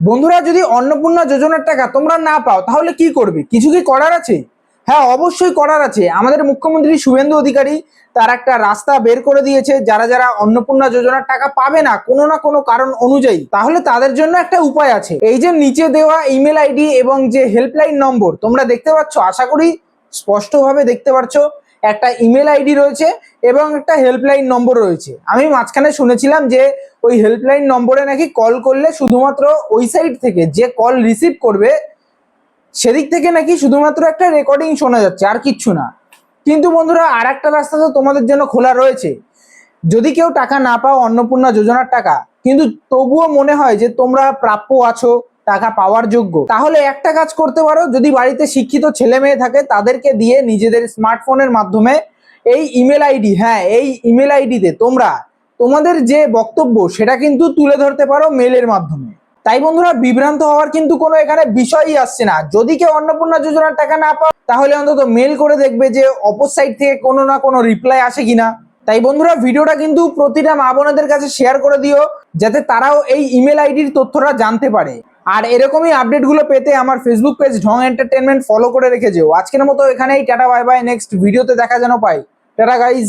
বন্ধুরা, যদি অন্নপূর্ণা যোজনার টাকা তোমরা না পাও তাহলে কি করবে? কিছু কি করার আছে? হ্যাঁ, অবশ্যই করার আছে। আমাদের মুখ্যমন্ত্রী শুভেন্দু অধিকারী তার একটা রাস্তা বের করে দিয়েছে। যারা যারা অন্নপূর্ণা যোজনার টাকা পাবে না কোনো না কোনো কারণ অনুযায়ী, তাহলে তাদের জন্য একটা উপায় আছে। এই যে নিচে দেওয়া ইমেল আইডি এবং যে হেল্পলাইন নম্বর তোমরা দেখতে পাচ্ছ, আশা করি স্পষ্টভাবে দেখতে পাচ্ছ। একটা ইমেল আইডি রয়েছে এবং একটা হেল্পলাইন নম্বর রয়েছে। আমি মাঝখানে শুনেছিলাম যে ওই হেল্পলাইন নম্বরে নাকি কল করলে শুধুমাত্র ওই সাইড থেকে যে কল রিসিভ করবে সেদিক থেকে নাকি শুধুমাত্র একটা রেকর্ডিং শোনা যাচ্ছে, আর কিচ্ছু না। কিন্তু বন্ধুরা, আর একটা রাস্তা তো তোমাদের জন্য খোলা রয়েছে। যদি কেউ টাকা না পাও অন্নপূর্ণা যোজনার টাকা, কিন্তু তবুও মনে হয় যে তোমরা প্রাপ্য আছো, টাকা পাওয়ার যোগ্য, তাহলে একটা কাজ করতে পারো। যদি বাড়িতে শিক্ষিত ছেলে মেয়ে থাকে তাদেরকে দিয়ে নিজেদের স্মার্টফোনের মাধ্যমে এই ইমেল আইডি, হ্যাঁ এই ইমেল আইডিতে তোমরা তোমাদের যে বক্তব্য সেটা কিন্তু তুলে ধরতে পারো মেলের মাধ্যমে। তাই বন্ধুরা, বিভ্রান্ত হওয়ার কিন্তু কোনো এখানে বিষয়ই আসছে না। যদি কেউ অন্নপূর্ণা যোজনার টাকা না পাও তাহলে অন্তত মেল করে দেখবে যে অপর সাইড থেকে কোনো না কোনো রিপ্লাই আসে কিনা। তাই বন্ধুরা, ভিডিওটা কিন্তু প্রতিটা মা বোনেদের কাছে শেয়ার করে দিও, যাতে তারাও এই ইমেল আইডির তথ্যটা জানতে পারে। আর এরকমই আপডেটগুলো পেতে আমার ফেসবুক পেজ ঢং এন্টারটেনমেন্ট ফলো করে রেখে যেও। আজকের মতো এখানেই টাটা, বাই বাই। নেক্সট ভিডিওতে দেখা যেন পাই। Tata guys.